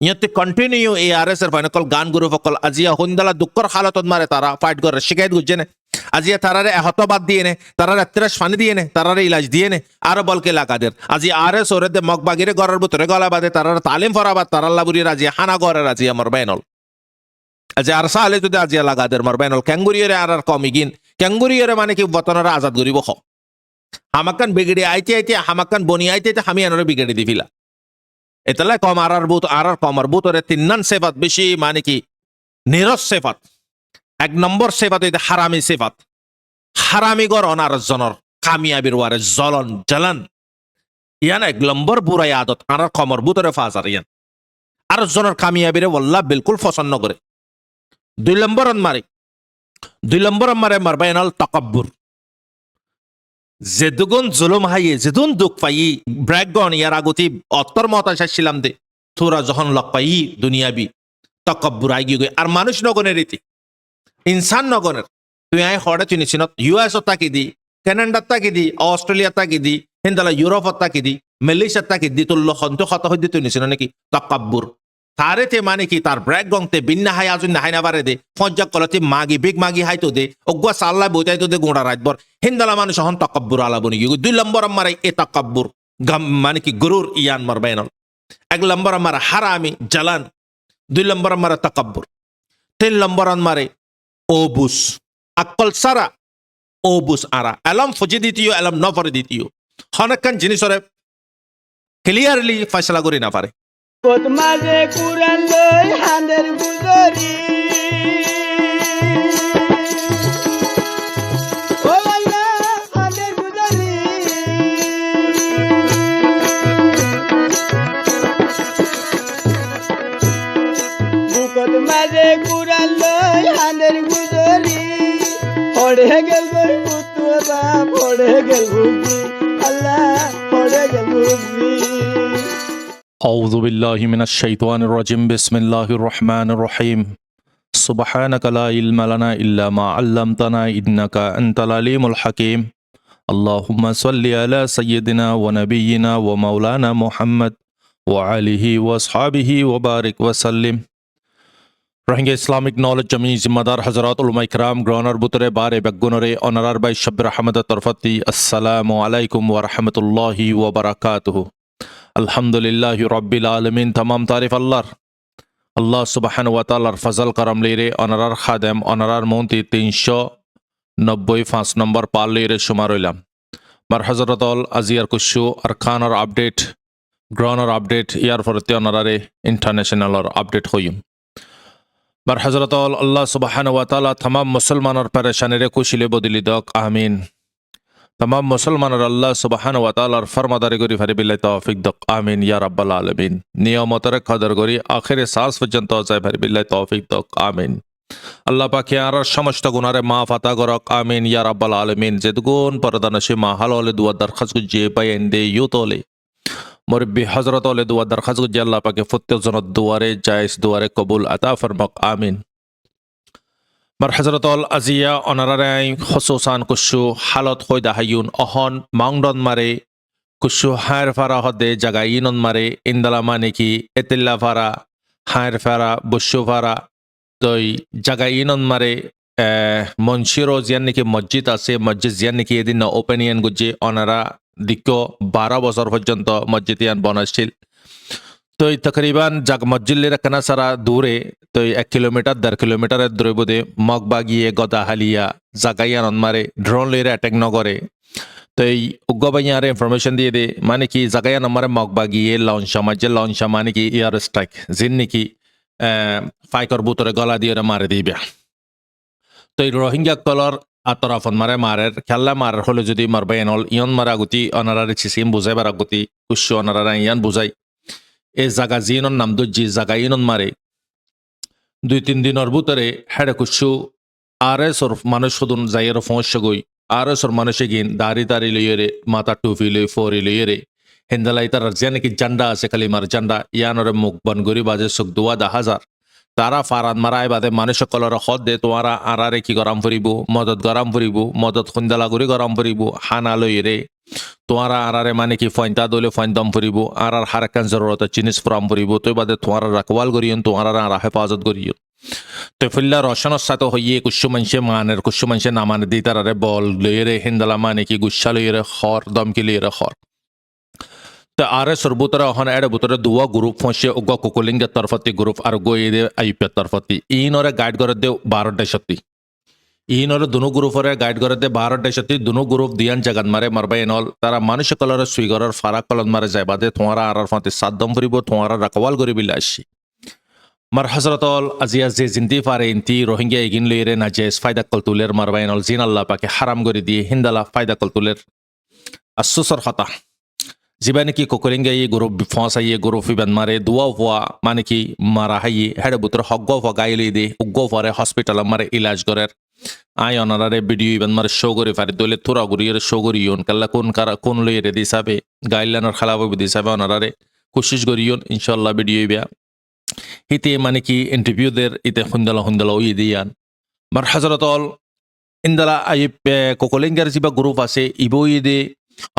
ইয়াতে কন্টিনিউ এই ARS এর ফাইনাকল গান গুরু ফকল আজিয়া হুন্দালা দুঃখর হালতত মারে তারা ফাইট করে শিকায়ত গুজে নে আজিয়া তারারে এহতবাদ দিয়ে নে তারারে আত্রাস ফানি দিয়ে নে তারারে ইলাজ দিয়ে নে আর বলকে লাগাদের আজি ARS ওরে মগবাগিরে গড়ের ভিতরে গলা বাদে তারারে তালিম ফরাবাদ তারাল্লা বুড়ি রাজি হানা গড়ে রাজি আমার বেনল আজি আর সালে যদি আজিয়া লাগাদের মার বেনল ক্যাঙ্গুরিয়রে আর কমিগিন ক্যাঙ্গুরিয়রে মানে কি বতনরা আজাদ করিব খ হামাকান বিগড়ি আইতে আইতে হামাকান বনি আইতে আইতে আমি আনরে বিগড়ি দিফিলা এতলা কম আর কমর বুতরে তিন্নান সেফাত বেশি মানে কি নিরস সেফাত এক নম্বর সেফাত হইতে হারামি সেফাত হারামি গর অনার জনর কামিয়াবির ওয়ারে জ্বলন ইয়ান এক নম্বর বুড়াই আদত আর কমর বুতরে ফাজার ইয়ান আর জনর কামিয়াবিরে ওয়াল্লাহ বিলকুল পছন্দ করে দুই নম্বর মারে মারবাইনাল তাকাব্বুর যেদুগুন জুলুম হাইয়ে যেদুন দুঃখ পাই ব্র্যাকগন ইয়ার আগতি অত্তর মত আসছিলাম দে তোরা যখন লক পাই দুনিয়াবি তকব্বুর আই গিয়ে আর মানুষ নগণের রীতি ইনসান নগণের তুই আই হড়ে চিনিস US তাকি দি কানাডা তাকি দি অস্ট্রেলিয়া তাকি দি হিন্দালা ইউরোপ তাকি দি মালয়েশিয়া তাকি দি তোর লখন্ত খত হইতে তুই নিছিল নাকি তকব্বুর তারেতে মানে কি তার ব্র্যাক গংতে বিন্না হাই আজুন না হাইনা বারে দে ফজ্জাক কলতি মাগি বিগ মাগি হাইতো দে অগুয়া সাল্লা বইতাই তো দে গোড়া রাতবর হিন্দালা মানুষ হন তকব্বুর আলা বনি গিয়ে দুই নম্বর মারে এ তকব্বুর গাম মানে কি গুরুর ইয়ান মার বেনল এক নম্বর মারে হারামি জালান দুই নম্বর মারে তকব্বুর তিন নম্বর মারে ওবুস আকল সারা ওবুস আরা এলম ফজি দিতিও এলম নফরে দিতিও হনকান জিনিসরে ক্লিয়ারলি ফয়সালা করি না পারে মাঝে কুরান লই হাঁদের গুজরি ও আল্লাহ হাঁদের গুজরি বুকত মাঝে কুরান লই হাঁদের গুজরি পড়ে গেল গই পুতুরা পড়ে গেল বুঝি আল্লাহ পড়ে গেল বুঝি أعوذ بالله من الشيطان الرجيم بسم الله الرحمن الرحيم سبحانك لا علم لنا إلا ما علمتنا إنك أنت العليم الحكيم اللهم صل على سيدنا ونبينا ومولانا محمد وعليه وأصحابه وبارك وسلم رہنگے اسلامک نالج جمعی ذمہ دار حضرات علماء کرام گرانر بطرے بارے بگنرے اونرار بائی شبر حمد طرفتی السلام علیکم ورحمت اللہ وبرکاتہ আলহামদুলিল্লাহ রব্বিল আলমিন তমাম তারিফ আল্লাহ সুবহান ওয়া তাআলার ফজল করম লিরে অনারার খাদেম অনারার মন্ত্রী 395 নম্বর পাল লিরে শুমার হইলাম মার হজরতল আজিয়ার কুশু আর খানর আপডেট গ্রহণর আপডেট ইয়ার ফরতে অনারারে ইন্টারন্যাশনালর আপডেট হইম মার হজরতল আল্লাহ সুবহান ওয়া তাআলা তমাম মুসলমানর পরেশানিরে কুশিলে বদলি দক আমিন तमाम मुसलमानर अल्लाह सुबहान व ताआलार फरमादारी करी फारि बिल्लाहि तौफिक दक आमीन या रब्बाल आलमीन नियमतरे कदर करी आखिरे सांस पर्यন্ত যায় फारि बिल्लाहि तौफिक दक आमीन আল্লাহ পাক আর সমস্ত গুনারে মাফ আতা করক আমিন ইয়া রাব্বাল আলামিন যেদগুন পরদানশি মাহাল হলে দুয়া দরখাস্ত যে পাইন্দে ইউতলে মুরব্বি হযরত হলে দুয়া দরখাস্ত যে আল্লাহ পাকে প্রত্যেকজন দুয়ারে জায়েজ দুয়ারে কবুল আতা ফরমাক আমিন মার হজরতল আজিয়া অনারারাই খসুসান কুশু হালত হইদা হাইউন অহন মাংডন মারে কুশু হায়ের ফারা হদে জাগাইনন মারে ইন্দালা মানে কি এতিল্লা ফারা হায়ের ফারা বুশু ফারা তই জাগাইনন মারে মনশিরো জিয়ান নাকি মসজিদ আছে মসজিদ জিয়ান নাকি এদিন ওপেনিয়ান গুজে অনারা দিক্য 12 বছর পর্যন্ত মসজিদ ইয়ান বনাইছিল তো তকরিবান জাগ মসজিদের কানা সারা দূরে তো 1 কিলোমিটার 1.5 কিলোমিটারের দূরে বোধে মগবাগিয়ে গদাহালিয়া জাগাইয়ান মারে ড্রোন লইরে অ্যাটাক নগরে তো এই উগ্গবাইয়ারে ইনফরমেশন দিয়ে দে মানে কি জাগাইয়ান মারে মগবাগিয়ে লঞ্চা মানে কি এয়ার স্ট্রাইক জিন নাকি ফাইকর বুতরে গলা দিয়ে মারে দিবে তো এই রোহিঙ্গা কলর আতরাফন মারের খেলা মারার হলে যদি মারবাইনল ইয়ন মারা গুতি অনারারে সিসিম বুঝাইবার গুতি কুশু অনারারা ইয়ান বুঝাই এই জাগা জিনন নাম দুজি জাগা ইনন মারে 2-3 দিনের ভিতরে হেডে কুশু RS ওর মানুষ শুধু যাইয়ের ফোঁসে গই RS ওর মানুষে গিন দাড়ি লইয়ে মাথা টুপি লই ফরি লইয়ে হেন্দালাই তার যে নাকি জান্ডা আছে কালিমার জান্ডা ইয়ানরে মুখ বন গরি বাজে সুখ দুয়া 10,000 তারা ফারাদ মারাই বাদে মানুষ কলর হদ দে তোমারা আরারে কি গরম ফুরিব মদত গরম ফুরিব মদত খুন্দালা গুরি গরম ফুরিব হানা লইয়ে তোমারা আরারে মানে কি ফয়তা দলে ফয়দম ফুরিব আর হারাকান জরুরত জিনিস ফ্রাম ফুরিব তো বাদে তোমারা রাখওয়াল করিয়ন তোমারা আর হেফাজত করিয়ন তো ফিল্লা রশনের সাথে হইয়ে কুশু মানুষে না মানে দি তারারে বল লইরে হিন্দালা মানে কি গুসা লইরে খর দমকি লইরে খর তো আরে সর্বতরে অহন এড়ে বুতরে দুয়া গ্রুপ ফসে উগ কুকুলিঙ্গের তরফতি গ্রুপ আর গইয়ে আইপের তরফতি ইনরে গাইড করে দে 12 সত্যি ইনরে দুনো গ্রুপরে গাইড করে দে 12 সত্যি দুনো গ্রুপ দিয়ান জাগাত মারে মারবা এনল তারা মানুষ কলর সুইগরের ফারাক কলন মারে যায় বাদে তোমারা আর ফাতে সাদ্দম ফুরিব তোমারা রাকওয়াল করি বিলাসি মার হজরতল আজিয়া যে জিন্দি পারে ইন্তি রোহিঙ্গা এগিন লইরে নাজেস ফায়দা কলতুলের মারবা এনল জিন আল্লাহ পাকে হারাম করে দিয়ে হিন্দালা ফায়দা কলতুলের আসুসর হতা জীবানে কি কোকলিঙ্গা এই গ্রুপ ফসা এই গ্রুপ ইবান মারে দুয়া ফুয়া মানে কি মারা হাই হেডে বুতর হগ্গ ফ গাইলি দে উগ্গ ফরে হসপিটাল মারে ইলাজ করার আই অনারে ভিডিও ইবান মারে শো করে ফারি দলে থোরা গুরিয়ের শো করিয়ন কাল্লা কোন লইরে দিসাবে গাইডলাইনের খেলাবো দিসাবে অনারে কোশিশ করিয়ন ইনশাআল্লাহ ভিডিও ইবা হিতে মানে কি ইন্টারভিউদের ইতে হুন্দালা ওই দিয়ান মার হযরতল ইন্দালা আই কোকলিঙ্গার জিবা গ্রুপ আছে ইবই দে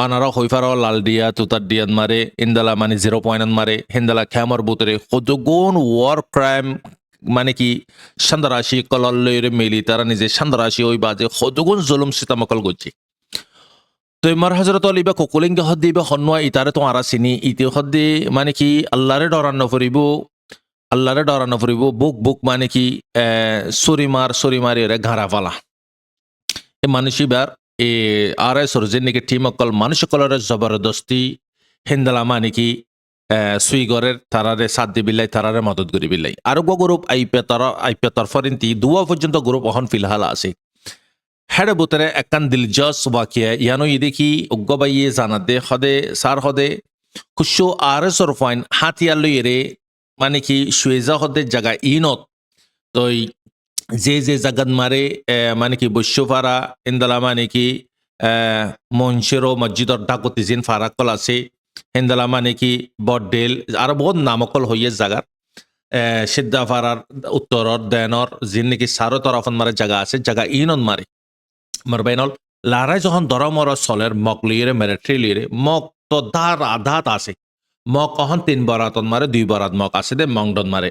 অনারা হইফার লাল দিয়া তুতার দিয়ান মারে ইন্দালা মানে 0 পয়েন্ট মারে হিন্দালা খ্যামর বুতরে কতগুণ ওয়ার ক্রাইম মানে কি সন্দারাশি কলল্লইরে মেলি তারা নিজে সন্দারাশি ওই বাজে কতগুণ জুলুম সিতামকল গজি তো মার হযরত আলিবা কোকলিঙ্গা হদ্দিবা হন্নুয়া ইতারে তো আরা চিনি ইতি হদ্দি মানে কি আল্লাহরে ডরান্ন ফুরিব বুক মানে কি সরিমারি রে ঘাড়া ফালা এ মানুষিবার এ আর এস অরিজিনিকে টিম অকল মানুষ কলরের জবরদস্তি হিন্দালা মানে কি সুইগরের তারারে সাথ দি বিলাই তারারে মদত করি বিলাই আর গ্রুপ আইপে তরফরিন্তি দুয়া পর্যন্ত গ্রুপ অহন ফিলহাল আছে হেডে বুতরে একান দিলজস ওয়াকিয়া ইয়ানো ইদিকি উগ্গবাইয়ে জানাতে হদে সার হদে খুশু আর এস অর ফাইন হাতিয়ার লইরে মানে কি সুয়েজা হদে জায়গা ইনত তই যে জাগাত মারে মানে কি বৈশ্যপাড়া ইন্দালা মানে কি মঞ্চেরও মসজিদর ডাকতি জিন ফারাকল আছে হিন্দালা মানে কি বডডেল আর বহুত নামকল হইয়ে জাগার সিদ্ধাপাড়ার উত্তরর দেনর জিন নাকি সারো তরফন মারে জায়গা আছে জায়গা ইনত মারে মারবাইনল লারাই যখন দরমর চলের মক লিয়ে মেরেট্রি লিয়ে মক তো ধার আধাত আছে মক অহন 3 বরাতন মারে 2 বরাত মক আছে দে মংডন মারে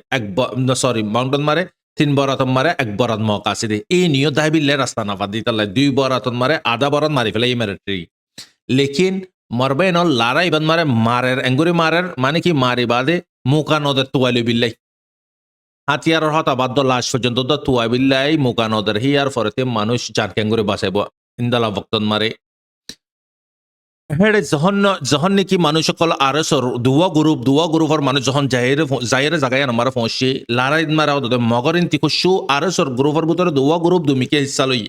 মংডন মারে 3 বরাতন মারে 1 বরাত মক আছে দে এই নিয় দাবিলে রাস্তা না পাদি তাহলে 2 বরাতন মারে আধা বরাত মারি ফেলে এই মেরেট্রি লেকিন মরবেনল লারা ইবান মারের এঙ্গুরি মারের মানে কি মারি বাদে মুকা নদের তুয়ালি বিল্লাই হাতিয়ারের হতা বাদ্য লাশ পর্যন্ত তো তুয়া বিল্লাই মুকা নদের হিয়ার ফরেতে মানুষ যার কেঙ্গুরি বাঁচাইব ইন্দালা বক্তন মারে হেডে যখন নাকি মানুষ সকল আর দুয়া গ্রুপর মানুষ যখন যাইরে জায়গায় আমার পৌঁছে লারা মারা মগরিন তিকুসু আর গ্রুপর ভিতরে দুয়া গ্রুপ দুমিকে হিসা লই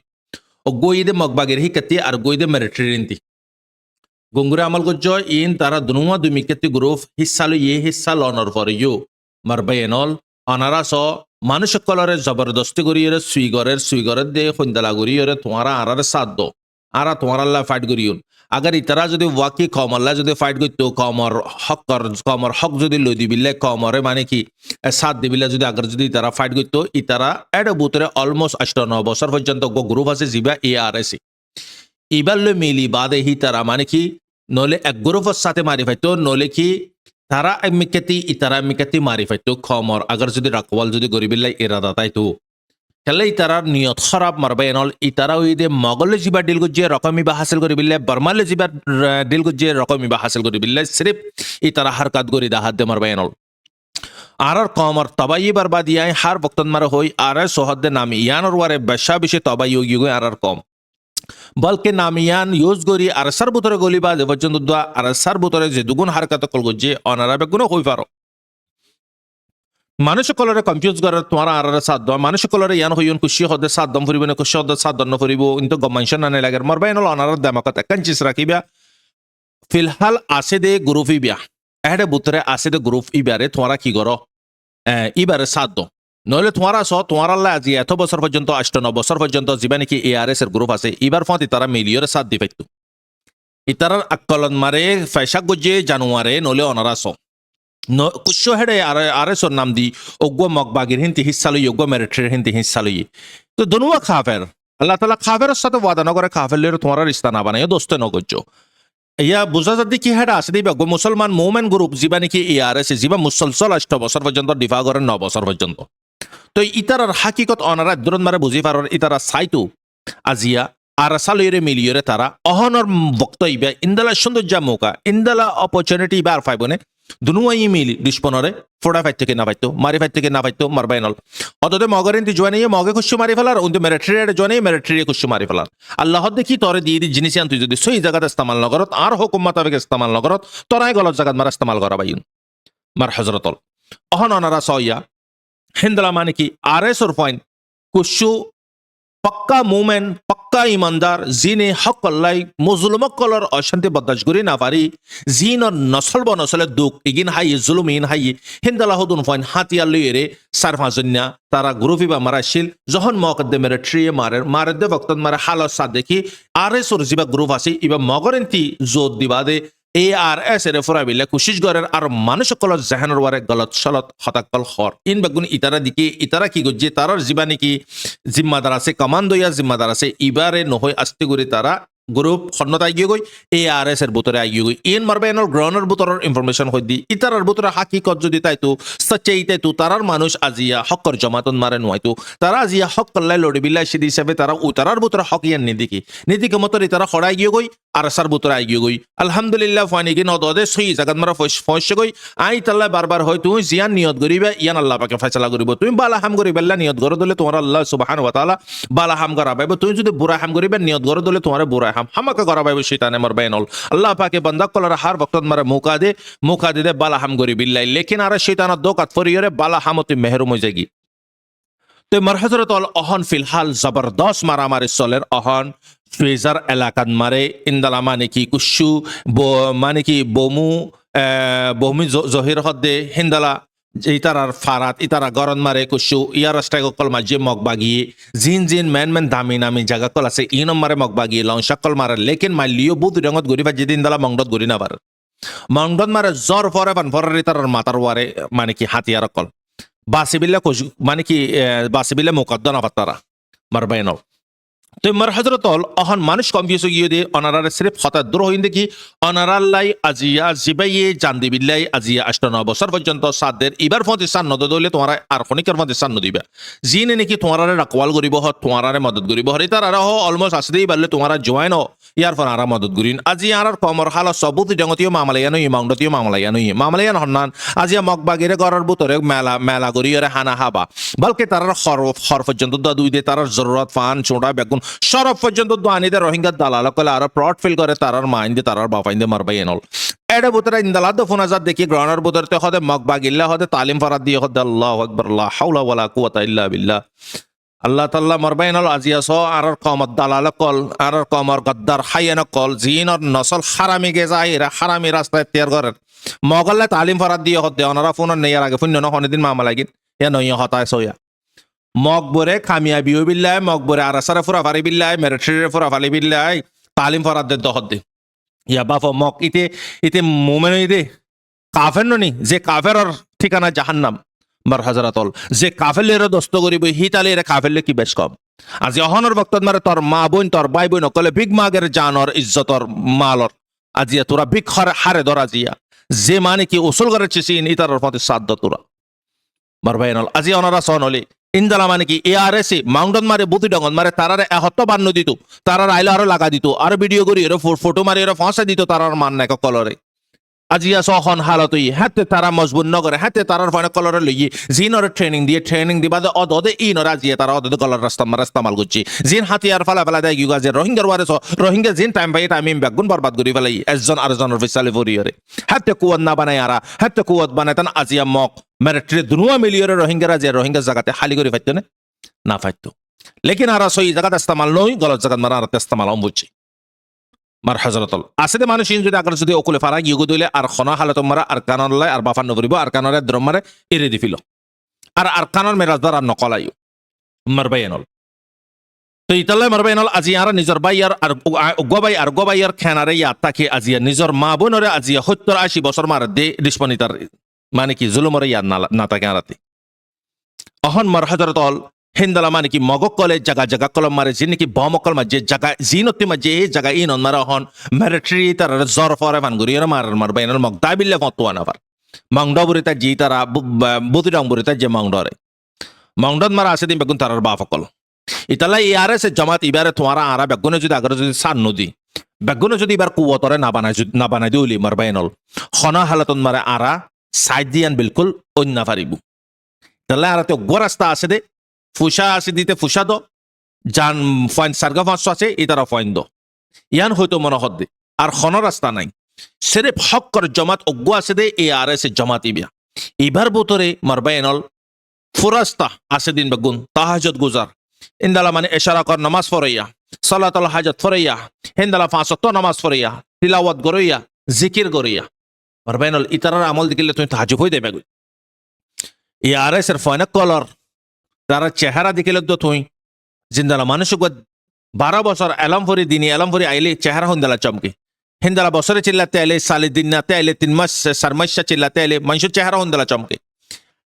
ও গইদে মগবাগের হি কাতি আর গইদে মেরিট্রিন্তি গঙ্গুরে আমল গজ্জ ইন তারা দুনুয়া দুমিকেতি গ্রুপ হিসা লনর ফর ইউ মারবাইনল অনারা মানুষ সকলরে জবরদস্তি করিয়ে সুইগরের দে সন্ধ্যালা করিয়ে তোমারা আরারে সাথ দো আরা তোমার আল্লাহ ফাইট করিউন আগার ইতারা যদি ওয়াকি কম আল্লাহ যদি ফাইট করতো কমর হক যদি লই দিবিলে কমরে মানে কি সাথ দিবিলে যদি আগার যদি তারা ফাইট করতো ইতারা এড বুতরে অলমোস্ট 8-9 বছর পর্যন্ত গ্রুপ আছে জিবা ARS ইবার লো মিলি বাদে হি তারা মানে কি নলে এক গ্রুপের সাথে মারি ফাইতো নলে কি তারা ইতারা মিকাতি মারি ফাইতো কমর আগার যদি রাকওয়াল যদি গরিবিল্লাই ইরাদা তাইতো খেলে ইতারার নিয়ত খারাপ মারবা এনল ইতারা ওই দে মগলে জিবার ডিল গুজিয়ে রকমি বা হাসিল করি বিল্লে বর্মালে জিবার ডিল গুজিয়ে রকমি বা হাসিল করি বিল্লে সিরিফ ইতারা হারকাত গরি দাহাত দে মারবা এনল আর কমর তবাই বরবাদিয়ায় হার বক্তন মারে হই আর সোহদ্দে নামি ইয়ানোর ওয়ারে বেশা বেশি তবাই ইউগি আর কম বলকে নামিয়ান ইউজ করি আর সার বুতরে গলি বা পর্যন্ত দোয়া আর সার বুতরে যে দুগুণ হারকাত কল গুজিয়ে অনারাবে গুণ হই পারো মানুষ কলরে কনফিউজ করে তোমার আর সাত দম মানুষ কলরে ইয়ান হইন খুশি হদে সাত দম ফুরিব না খুশি হদে সাত দম ফুরিব কিন্তু গমেনশন না লাগে মরবাইন অনার দামাকত একন চিজ রাখিবা ফিলহাল আছে দে গ্রুপ ইবিয়া এডে বুতরে আছে দে গ্রুপ ইবারে তোমারা কি করো ইবারে সাত দম নইলে তোমার আল্লাহ আজি এত বছর পর্যন্ত 8-9 বছর পর্যন্ত জীবা নাকি ARS এর গ্রুপ আছে ইবার ফত ইতারা মিলিয়র সাত দি পাইতো ইতারার আকলন মারে ফেশাক গজে জানুয়ারে নলে অনারাস কুশো হেডে আরেসর নাম দি অজ্ঞ মকবাগির হিন্তি হিসা লই অজ্ঞ মেরিট্রির হিন্তি হিসা লই তো দনুয়া খাফের আল্লাহ তালা খাফের সাথে ওয়াদা নগরে খাফের লইরে তোমার রিস্তা না বানাই দোস্ত নগজ্য ইয়া বুঝা যদি কি হেডা আছে দিবা মুসলমান মুভমেন্ট গ্রুপ যিবা নাকি ARS যিবা মুসলসল 8 বছর পর্যন্ত ডিফা করে 9 বছর পর্যন্ত তো ইতারার হাকিকত অনারা দূরত মারে বুঝি পারার ইতারা চাইতো আজিয়া আর সালইরে মিলিয়রে তারা অহনর বক্তব্য ইন্দালা সৌন্দর্য মৌকা ইন্দালা অপরচুনিটি বার ফাইবনে দুনুয়াই মিলি দুশ্মনরে ফোড়া ফাইট থেকে না পাইতো মারি ফাইট থেকে না পাইতো মারবাইনল অততে মগরেন্তি জোয়ানি মগে খুশি মারি ফেলার উন্তে মেরিট্রিয়ারে জোয়ানি মেরিট্রিয়ে খুশি মারি ফেলার আল্লাহ দেখি তরে দিয়ে দি জিনিস তুই যদি সই জায়গাতে ইস্তেমাল নগরত আর হুকুম মোতাবেক ইস্তেমাল নগরত তরাই গলত জায়গাত মারা ইস্তেমাল করা বাইন মার হজরতল অহন অনারা সইয়া হিন্দলা মানে কি RS ওর পয়েন্ট কুশু पक्का मूवमेंट पक्का ईमानदार जिने हक अल्लाई मुजुलमक कलर अशांति बर्दाश्त करी ना पारी जिन और नसल ब नसले दुख इगिन हाई जुलुम इन हाई हिंदला हुदुन फाइन हाथियार लइरे सारफा जन्या तारा ग्रुपी बा माराशिल जहन मकद्दे मेरे ट्रिए मारे दे वक्तन मारे हालत साथ देखी RS और जिबा ग्रुप आसी इबा मगरेंती जोत दिबादे ARS এর ফরাবিলে কোশিশ করেন আর মানুষ সকলের জাহানের ওয়ারে গলত সলত হতাকল হর ইন বেগুন ইতারা দিকে ইতারা কি গজ্জে তারার জীবানি কি জিম্মাদার আছে কমান্ডো ইয়া জিম্মাদার আছে ইবারে নহই আস্তে করে তারা গ্রুপ খন্নত আগিয়ে গই ARS এর ভিতরে আগিয়ে গই ইন মারবেনর গ্রাউন্ডের ভিতরের ইনফরমেশন হই দি ইতারার ভিতরে হাকিকত যদি তাইতো সচ্চাই তাইতো তারার মানুষ আজিয়া হকর জমাতন মারে নয়তো তারা আজিয়া হক কল্লাই লড়ি বিল্লাই সিদি হিসাবে তারা উতারার ভিতরে হক ইয়ান নিদিকে মতর ইতারা খড়া আগিয়ে গই আর সার ভিতরে আগিয়ে গই আলহামদুলিল্লাহ ফানি কি নদে সই জাগাত মারা ফসে গই আই তাল্লাহ বারবার হয় তুই জিয়ান নিয়ত করিবে ইয়ান আল্লাহ পাকে ফয়সালা করিব তুমি বালা হাম করিবে আল্লাহ নিয়ত করো দলে তোমার আল্লাহ সুবহানাহু ওয়া তাআলা বালা হাম করাবে তুমি যদি বুরা হাম করিবে নিয়ত করো দলে তোমার বুরা হামাকে করাবে শয়তানে মর বাইনল আল্লাহ পাকে বান্দা কলর হার বক্তত মারে মুকা দে বালা হাম করি বিল্লাহ লেকিন আর শয়তানের দোকাত ফরিয়রে বালা হামতি মেহরুম হই যাগি তো মারহাজরত অহন ফিলহাল জবরদস্ত মারামারি চলের অহন ফেজার এলাকাত মারে ইন্দালা মানে কি কুশু মানে কি বমি জহির হদ্দে হিন্দালা ইতারার ফারাত ইতারা গরন মারে কুশু ইয়ার রাস্তায় কল মাঝে মগ বাগিয়ে জিন মেন দামি নামি জায়গা কল আছে ই নম্বরে মগ বাগিয়ে লংসাকল মারে লেকিন মাইলিও বুধ রঙত গড়ি বা যেদিন দালা মংডত গড়ি না পারে মংডত মারে জ্বর ফরে পান ফরের ইতারার মাতার ওয়ারে মানে কি হাতিয়ার কল বাসিবিল্লা মানে কি বাসিবিল্লা মুকদ্দনা পাতারা মারবাইন তো মার হজরতল অহন মানুষ কনফিউজ গিয়ে দিয়ে অনারারে সিরিফ হঠাৎ দূর হইন দেখি অনারাল্লাই আজিয়া জিবাইয়ে জান্দি বিল্লাই আজিয়া 8-9 বছর পর্যন্ত সাদের ইবার প্রতিষ্ঠান নদ দইলে তোমার আর খনিকের প্রতিষ্ঠান নদিবা জিনে নাকি তোমারে রাকওয়াল করিব হ তোমারে মদত করিব হরি তার আর অলমোস্ট আসতেই পারলে তোমার জয়েন ইয়ার ফর আর মদত করিন আজি আর কমর হাল সবুত জগতীয় মামলায়ানো ইমাউন্ডতীয় মামলায়ান হন্নান আজিয়া মগবাগিরে গড়ার বুতরে মেলা করিয়রে হানা হাবা বলকে তার হর পর্যন্ত দুই দে তার জরুরত ফান চোড়া বেগুন সরব পর্যন্ত দোয়ানিদের রোহিঙ্গা দালাল কলে আর প্লট ফিল করে তারার মাইন্দে তারার বাফাইন্দে মারবাই এনল এডে বুতরে ইন্দালা দফুন আজাদ দেখি গ্রাউন্ডের বুতরতে হদে মগবাগিল্লা হদে তালিম ফরাদ দিয়ে হদে আল্লাহু আকবার লা হাওলা ওয়ালা কুওয়াতা ইল্লা বিল্লাহ আল্লাহ তাআলা মারবাই এনল আজিয়া সো আর কমত দালাল কল আর কমর গদ্দার হাইয়ান কল জিনর নসল হারামি গে যায়রা হারামি রাস্তায় তেয়ার করে মগল্লা তালিম ফরাদ দিয়ে হদে অনারা ফোন নেয়ার আগে ফোন ন হনে দিন মামা লাগিন ইয়া নয় হতায় সোয়া মকবরে খামিয়াবি বিল্লাহ মকবরে আরাসারে ফুরা ফারি বিল্লাহ মেরিট্রিরে ফুরা ফালি বিল্লাহ তালিম ফরাদ দহদ্দে ইয়া বাফ মক ইতে মোমেন ইদে কাফের ননি যে কাফেরর ঠিকানা জাহান্নাম মার হাজারাতল যে কাফেলের দস্ত করিব হিতালের কাফেলে কি বেশ কম আজি অহনর বক্তত মারে তোর মা বোন তোর ভাই বোন কলে বিগ মাগের জানর ইজ্জতর মালর আজিয়া তোরা বিগ হারে ধর আজিয়া যে মানে কি উসুল করে চিসিন ইতারর পথে সাধ্য তোরা মার ভাইনল আজি অনারা সনলি ইন্দালা মানে কি ARS মাউন্টন মারে বুতি ডঙ্গন মারে তারারে এহত্ত বান্ন দিত তারার আইলে আরো লাগা দিত আর ভিডিও করি এর ফটো মারি এর ফাঁসা দিত তারার মান নাক কলরে আজিয়া সখন হালতই হাতে তারা মজবুত নগরে হাতে তারার ফানে কলরে লইয়ে জিনর ট্রেনিং দিবা অদে ইনর আজিয়া তারা অদে কলর রাস্তা মাল করছি জিন হাতিয়ার ফালা দেয় গিয়ে যে রোহিঙ্গার ওয়ারে রোহিঙ্গা জিন টাইম পাই টাইম বেগুন বরবাদ করি ফেলাই একজন আরেকজনের ফিসালে ফরিয়রে হাতে কুয়াত না বানাই আরা হাতে কুয়াত বানাই তান আজিয়া মক মেরিট্রি দুনুয়া মিলিয়রে রোহিঙ্গারা যে রোহিঙ্গা জায়গাতে খালি করে ফাইতো না ফাইতো লেকিন আর সই জায়গাত ইস্তেমাল নই গলত জায়গাত মারা আর ইস্তেমাল বুঝছি মার হাজরতল আছে মানুষ যদি আগে যদি অকুলে ফারা গিয়ে দিলে আর খনা হালত মারা আর কানলাই আর বাফান নকরিব আর কানরে দ্রম মারে এড়ে দিফিল আর কানর মেরাজদার আর নকলাই মারবাইনল তো ইতালাই মারবাইনল আজি আর নিজর বাইয়ার আর গবাইয়ার খেনারে ইয়াত তাকে আজিয়া নিজর মা বোনরে আজিয়া 70-80 বছর মার দে ডিসপনিতার মানে কি জুলুমরে ইয়াদ না তাকে আরাতে অহন মার হাজরতল হিন্দালা মানে কি মগক কলে জাগা জাগা কলম মারে যে নাকি বমকল মাঝে জাগা জিনতি মাঝে এই জাগা ইনন মারা হন মিলিটারি তার জর ফরে ভানগুরি এর মার বাইনাল মগ দাবিলে ফতোয়া নাবার মংডবুরিতা জি তারা বুতি রংবুরিতা যে মংডরে মংডত মারা আছে দিন বেগুন তারার বাফকল ইতালা ইয়ারে সে জামাত ইবারে তোমারা আরা বেগুনে যদি আগরে যদি সান নদী বেগুনে যদি এবার কুয়তরে না বানাই দিউলি মার বাইনল খনা হালাতন মারে আরা সাইড দিয়ান বিলকুল অন্য পারিব তাহলে আর তো গোরাস্তা আছে দে ফুসা আছে দিতে ফুসা দ যান ফাইন সার্গা ফাঁসো আছে ইতারা ফাইন দ ইয়ান হয়তো মনে হদ দে আর খন রাস্তা নাই সেরে হক করে জমাত অজ্ঞ আছে দে এ আর এসে জমাত ইবিয়া এবার বোতরে মার বাইনল ফুরাস্তা আছে দিন বেগুন তাহাজত গুজার ইন্দালা মানে এশারা কর নামাজ ফরাইয়া সালাতুল হাজত ফরাইয়া হিন্দালা ফাঁসত নামাজ ফরাইয়া তিলাওয়াত গরইয়া জিকির গরইয়া মার বাইনল ইতারার আমল দিকিলে তুমি তাহাজুব হই দেবে ই আর এস এর ফয়না কলর তারা চেহারা দেখিলে তো তুই জিন্দালা মানুষ 12 বছর এলাম ফরি দিনী এলাম ফরি আইলে চেহারা হিন্দালা চমকে হিন্দালা বছরে চিল্লাতে আইলে সালে দিন নাতে আইলে 3 মাস 4 মাস চিল্লাতে আইলে মানুষের চেহারা হিন্দালা চমকে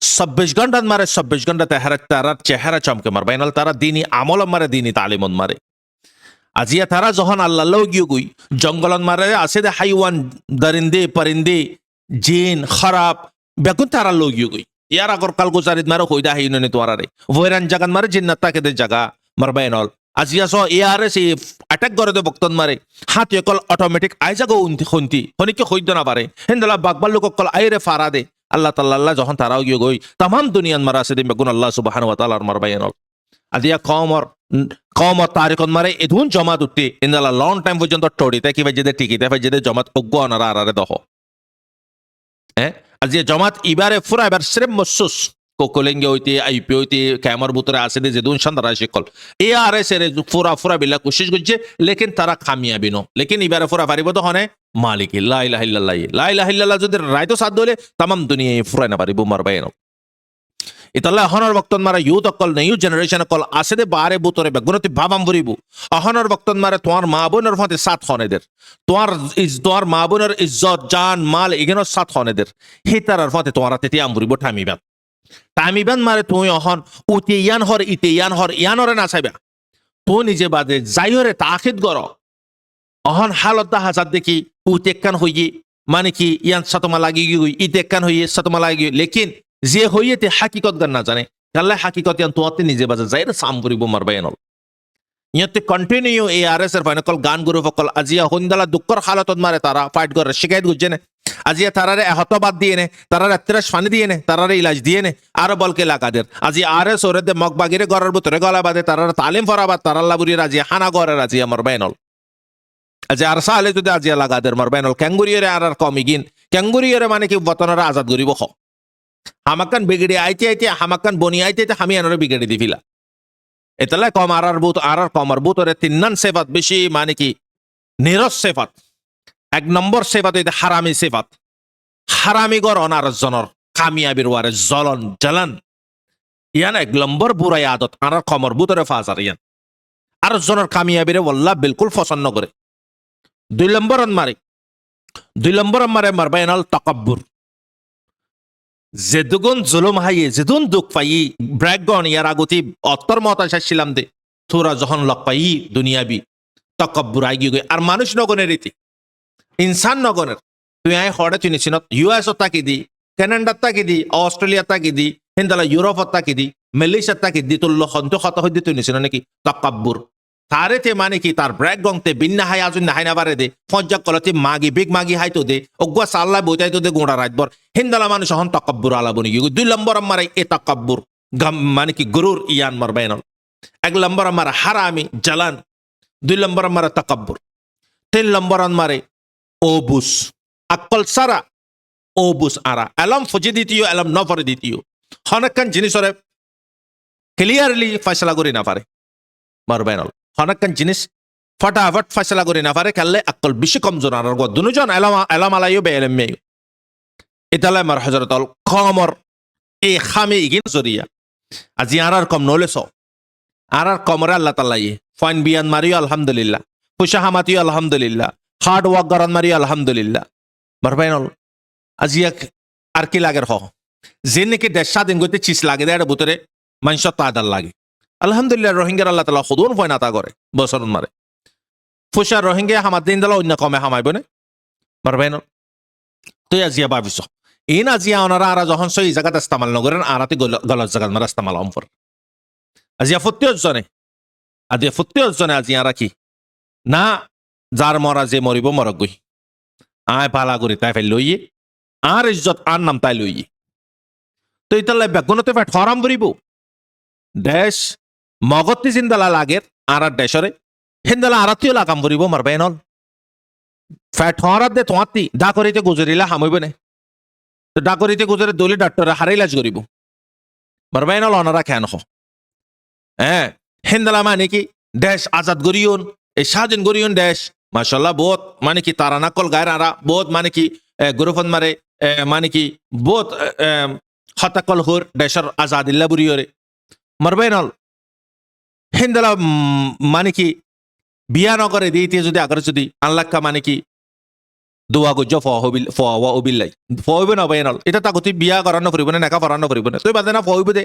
26 ঘন্টা মারে 26 ঘন্টা তারা চেহারা চমকে মার বাইনাল তারা দিনী আমল মারে দিনী তালিমন মারে আজিয়া তারা যখন আল্লাহ গিয়ে গুই জঙ্গলন মারে আছে দে হাইওয়ান দরিন্দে পরিন্দে জিন খারাপ বেগুন তারা লগিয়ে গুই ইয়ার আগর কাল গুজারিত মারে হইদা হাইননে তোয়ারে ভয়রান জাগান মারে জিন্নাত তাকে দে জাগা মার বাইনল আজিয়া সো ইয়ারে সে অ্যাটাক করে দে বক্তন মারে হাত একল অটোমেটিক আই জাগো হন্তি হনিকে হইদ না পারে হেন্দলা বাগবাল লোক কল আইরে ফারা দে আল্লাহ তাআলা যখন তারাও গিয়ে গই তাম দুনিয়ান মারা আছে দিন বেগুন আল্লাহ সুবহানাহু ওয়া তাআলার মার বাইনল আজিয়া কমর তারিখন মারে এধুন জমাত উঠতে ইন্দালা লং টাইম পর্যন্ত টড়িতে কিবা যেতে টিকিতে যেতে জমাত অজ্ঞ অনারা আরারে দহ হ্যাঁ আজি জমাত ইবারে ফুরা এবার শ্রেম মসুস কোকলেঙ্গে হইতে আইপি হইতে ক্যামর বুতরে আছে যে দুন সন্ধারা শিকল এ আর এস এর ফুরা বিলা কোশিশ করছে লেকিন তারা কামিয়াবি নো লেকিন ইবারে ফুরা পারিব তো হনে মালিক লা ইলাহা ইল্লাল্লাহ যদি রাইতো সাথ দলে তাম দুনিয়া ফুরাই না পারিব মার বাইন ইতাল্লা অহনর বক্তন মারা ইউথ অকল নিউ জেনারেশন অকল আছে দে বারে বুতরে বেগুনতি ভাবাম ভরিব অহনর বক্তন মারে তোমার মা বোনের ফাতে সাত খনেদের তোমার মা বোনের ইজ্জত জান মাল এগেন সাত খনেদের হিতার ফাতে তোমার তেতি আমভরিব টামিবান মারে তুমি অহন উতি ইয়ান হর ইতে ইয়ান হরে না চাইবা তো নিজে বাদে যাইহরে তাখিদ গর অহন হালত দা হাজার দেখি উতেকান হইয়ে মানে কি ইয়ান সাতমা লাগি গই ইতেকান হইয়ে সাতমা লাগি লেকিন যে হইয়েতে হাকিকত গান না জানে তাহলে হাকিকত ইয়ান তোয়াতে নিজে বাজে যাই সাম করিব মারবাইনল ইয়াতে কন্টিনিউ এ আর এস এর ফাইনাল গান গুরু ফকল আজিয়া হন্দালা দুঃখর হালতত মারে তারা ফাইট করে শিকায়ত গুজে নে আজিয়া তারারে এহতবাদ দিয়ে নে তারারে আত্রাস ফানি দিয়ে নে তারারে ইলাজ দিয়ে নে আর বলকে লাগাদের আজি আর এস ওরে দে মগবাগিরে গরার ভিতরে গলা বাদে তারারে তালিম ফরাবাদ তারাল্লা বুরি রাজি হানা গরে রাজি মারবাইনল আজি আর সালে যদি আজিয়া লাগাদের মারবাইনল ক্যাঙ্গুরিয়রে আর কমিগিন ক্যাঙ্গুরিয়রে মানে কি বতনরা আজাদ করিব খ হামাকান বিগড়ি আইতে হামাকান বনি আইতে হামি আনরে বিগড়ি দিফিলা এতলা কম আর কমর বুতরে তিননান সেফাত বেশি মানে কি নিরস সেফাত 1 নম্বর সেফাত হইতে হারামি সেফাত হারামি গর অনার জনর কামিয়াবির ওয়ারে জ্বলন ইয়ান 1 নম্বর বুড়াই আদত আর কমর বুতরে ফাজার ইয়ান আর জনর কামিয়াবিরে ওয়াল্লাহ বিলকুল পছন্দ করে 2 নম্বর মারে মারবাইনাল তাকাব্বুর যেদুগুন জুলুম হাইয়ে যেদুন দুঃখ পাই ব্র্যাকগন ইয়ার আগতি অত্তর মতা ছিলাম দে তোরা যখন লক পাই দুনিয়াবি তকব্বুর আই গিয়ে আর মানুষ নগণের রীতি ইনসান নগণের তুই আয় হড়ে তুই নিছিনত ইউএস তাকি দি কানাডা তাকি দি অস্ট্রেলিয়া তাকি দি হিন্দালা ইউরোপ তাকি দি মালয়েশিয়া তাকি দি তোর লক্ষণ তো কত হইতে তুই নিছিল নাকি তকব্বুর তারেতে মানে কি তার ব্র্যাকগংতে বিন্না হাই আজুন হাই না বারে দে ফজ্জা কলতে মাগি বিগ মাগি হাইতো দে অগুয়া সাল্লা বইতাইতো দে গোড়া রাতবর হিন্দালা মানুষ হন তাকাব্বুর আলা বনি গিয়ে 2 নম্বর মারে এ তাকাব্বুর মানে কি গুরুর ইয়ান মার বাইনল 1 নম্বর মারে হারামি জালান 2 নম্বর মারে তাকাব্বুর 3 নম্বর মারে ওবুস আকল সারা ওবুস আরা আলম ফজি দিতিও আলম নফর দিতিও হনকান জিনিসরে ক্লিয়ারলি ফয়সালা করি না পারে মার বাইনল হনকান জিনিস ফটাফট ফয়সালা করে না পারে কালে আকল বেশি কমজোর আর দুজন এলাম আলাইও বে এলম মেয় এতালে মার হযরতল খমর এ খামে ইগিন জরিয়া আজি আর কম নলেছ আর কমরে আল্লাহ তাআলা ফাইন বিয়ান মারিও আলহামদুলিল্লাহ পুশা হামাতিও আলহামদুলিল্লাহ হার্ড ওয়ার্ক গরান মারিও আলহামদুলিল্লাহ মার বাইনল আজি আর কি লাগের হ যে নাকি দেশা দিন গতে চিস লাগে দেড় ভিতরে মানুষ তাদার লাগে আলহামদুলিল্লাহ রোহিঙ্গার আল্লাহ তালা সদন ভয় নাতা করে বছর মারে ফুসার রোহিঙ্গা হামার দিন দিলা অন্য কমে হামাইব না মারবাই ন তুই আজিয়া ভাবিছ ইন আজিয়া ওনারা আর যখন সই জায়গাতে ইস্তেমাল নগরেন আরাতে গলত জায়গাত মারা ইস্তেমাল অম্পর আজিয়া ফত্তিজনে আজিয়া ফত্তিজনে আজিয়া রাখি না যার মরা যে মরিব মরক গই আয় পালা করি তাই ফেল লইয়ে আর ইজ্জত আর নাম তাই লইয়ে তো ইতাল্লাই বেগুনতে ফেট হরাম করিব দেশ মগতি জিন্দালা লাগের আর দেশরে হিন্দালা আরাতিও লাগাম করিব মারবাই নল ফ্যাট হরাত দে তোমাতি দা করিতে গুজরিলা হামইব নে তো দা করিতে গুজরে দলি ডাক্তারে হারাইলাজ করিব মারবাই নল অনারা খেয়ান হ্যাঁ হিন্দালা মানে কি দেশ আজাদ করিউন এই স্বাধীন করিউন দেশ মাশাল্লাহ বহুত মানে কি তারা নাকল গায়ের আরা বহুত মানে কি গুরুফন মারে মানে কি বহুত হতাকল হোর দেশের আজাদিল্লা বুড়িয়রে মারবাই নল হিন্দালা মানে কি বিয়া নগরে দিতে যদি আগরে যদি আল্লাহকা মানে কি দোয়া গজ্জ ফওয়া উবিল্লাই ফইবে না বাইনাল এটা তাগতি বিয়া করানো করিব না নেকা করানো করিব না তুই বাদে না ফইবে দে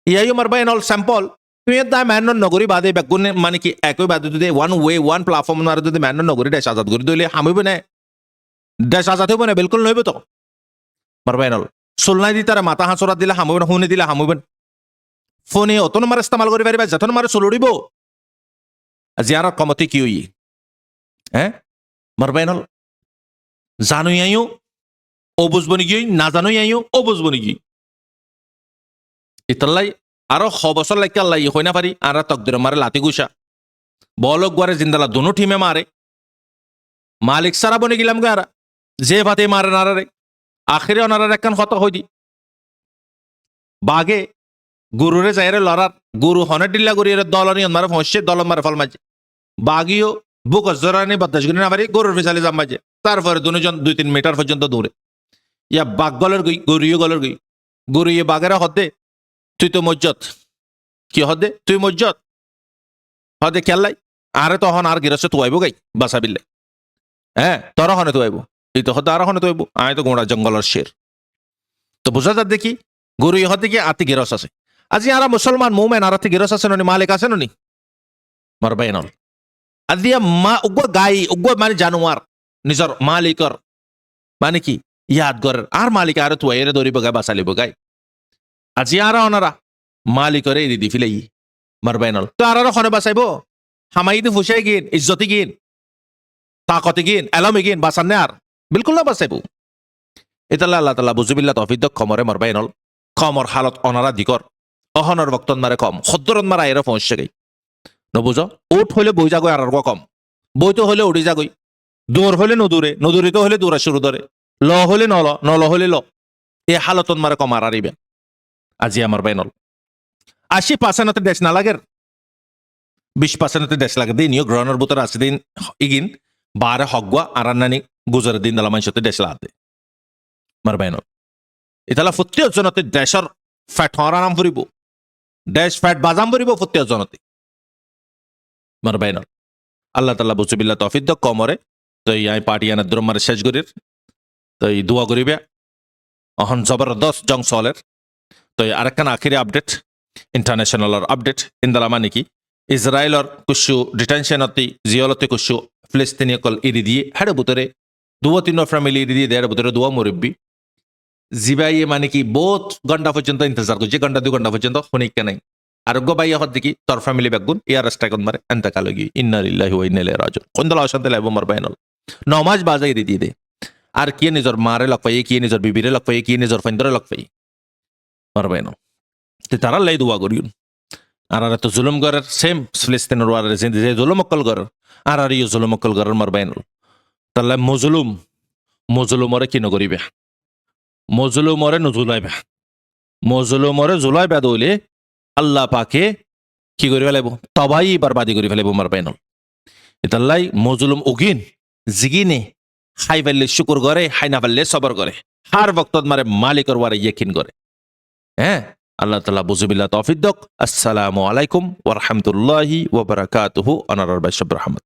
ইয়াই মারবাই নল স্যাম্পল তুই দা ম্যান নগরী বাদে বেগুন মানে কি একই বাদে যদি ওয়ান ওয়ে ওয়ান প্ল্যাটফর্ম মারে যদি ম্যান নগরী দেশ আজাদ করে দিলে হামিবে না দেশ আজাদ হইব না বিলকুল নইবে তো মারবাই নল সুলনাই দি তারা মাথা হাঁচড়া দিলে হামিবে না হুনে দিলে হামিবে না ফোনে অতন মারে ইস্তেমাল করি পারিবা যতন মারে চলুড়িব জিয়ারত কমতি কি হই হ্যাঁ মারবাই নল জানুই আইও ও বুঝবো নাকি না জানুই আইও ও বুঝবো নাকি ইতাল্লাই আরো বছর লাগে আল্লাহ হই না পারি আর তকদির মারে লাতি গুসা বলক গুয়ারে জিন্দালা দুনো টিমে মারে মালিক সারা বনে গেলাম গারা যে ভাতে মারে নারে আখেরে ওনারার একখান হত হই দি বাগে গুরুরে যাইরে লড়ার গুরু হনে ডিল্লা গরিয়ে দলনি মারে ফসছে দল মারে ফল মাঝে বাগিও বুক জরানি বদাস গুনি না পারি গরুর ফিসালে জাম মাঝে তারপরে দুজন 2-3 মিটার পর্যন্ত দৌড়ে ইয়া বাঘ গলের গই গরুয়ে গলের গই গরুয়ে বাগেরা হদে তুই তো মজ্জত কি হদে তুই মজ্জত হদে খেললাই আরে তখন আর গিরছে তুয়াইব গাই বাসা বিল্লাই হ্যাঁ তোর হনে তুয়াইব এই তো হদে আর হনে তুয়াইব আয় তো গোড়া জঙ্গলের শের তো বুঝা যার দেখি গরুয়ে হদে কি আতি গিরস আছে আজি আরা মুসলমান মুমেন আরাতি গিরস আছে ননি মালিক আছে ননি মারবাই নল আদিয়া মা উগ্র গাই উগ্র মানে জানোয়ার নিজর মালিকর মানে কি ইয়াদ করার আর মালিক আর তুই এর দৌড়িব গাই বাঁচালিব গাই আজি আর ওনারা মালিকরে এরি দি ফিলাই মারবাই নল তো আর খনে বাঁচাইব হামাইতে ফুসাই গিন ইজ্জতি গিন তাকতি গিন এলমে গিন বাঁচান নে আর বিলকুল না বাঁচাইব এতাল্লা আল্লাহ তালা বুজুবিল্লা তফিদ খমরে মারবাই নল খমর হালত অনারা দিকর অহনর বক্তন মারে কম সদ্দরত মারা এর পৌঁছে গাই নবুঝ উঠ হলে বই যাগই আর কম বইতো হলে উঠি যাগই দৌড় হলে নদূরে নদূরিত হলে দৌড়া শুরু ধরে ল হলে নল নল হলে ল এ হালতন মারে কম আর আরিবে আজি আমার বাই নল 80% দেশ না লাগের 20% দেশ লাগে দিন গ্রহণের ভিতরে আছে দিন ইগিন বারে হগুয়া আর নানি গুজরের দিন দালা মানুষতে দেশ লাদে মার বাই নল ইতালা ফুত্তি জনতে দেশের ফ্যাট হরা নাম ফুরিব দেশ ফ্যাট বাজাম ফুরিব ফুত্তি জনতে মারবাই নল আল্লাহ তাল্লাহ বুজুবিল্লা তফিদ কমরে তো এই পার্টিয়ানের দ্রমারে শেষ করির তো এই দোয়া করিবে অহন জবরদস্ত জং চলের তো আরেকখান আখিরি আপডেট ইন্টারন্যাশনালর আপডেট ইন্দালা মানে কি ইসরায়েলর কুশু ডিটেনশনতি জিয়লতে কুশু ফিলিস্তিনিয়কল ইরি দিয়ে হেড়ে বুতরে 2-3 ফ্যামিলি ইরি দিয়ে দেড় বুতরে দোয়া মুরব্বী জিবাইয়ে মানে কি বহুত ঘন্টা পর্যন্ত ইন্তজার করছে ঘন্টা 2 ঘন্টা পর্যন্ত শুনিকা নাই আরোগ্য বাইয়া হত দেখি তোর ফ্যামিলি ব্যাগুন ইয়ার রাস্তায় মারে এন্তকাল গি ইন্না লিল্লাহি ওয়া ইন্না ইলাইহি রাজিউন কোনদলা অশান্তি লাইব মার বাইনল নমাজ বাজাই দি দে আর কি নিজর মারে লক পাই কি নিজর বিবিরে লক পাই কি নিজর ফেন্দরে লক পাই মার বাইনল তে তারা লাই দোয়া করিউন আর আর তো জুলুম গরের সেম ফিলিস্তিনের ওয়ারে যে জুলুম অকল গর আর ইউ জুলুম অকল গরের মার বাইনল তাহলে মজলুমরে কি নগরিবে মজলুমরে নজুলাইবে মজলুমরে জুলাইবে দইলে আল্লাহ পাকে কি করে ফেলাইব তবাই বরবাদি করে ফেলাইব মার বাইনল এতাল্লাই মজলুম উগিন জিগিনে হাই ফেললে শুকুর করে হাই না ফেললে সবর করে হার বক্তত মারে মালিকর ওয়ারে ইয়কিন করে হ্যাঁ আল্লাহ তাআলা বুজুবিল্লাহ তৌফিক দক আসসালামু আলাইকুম ওয়া রাহমাতুল্লাহি ওয়া বারাকাতুহু আনার বাইশ রহমত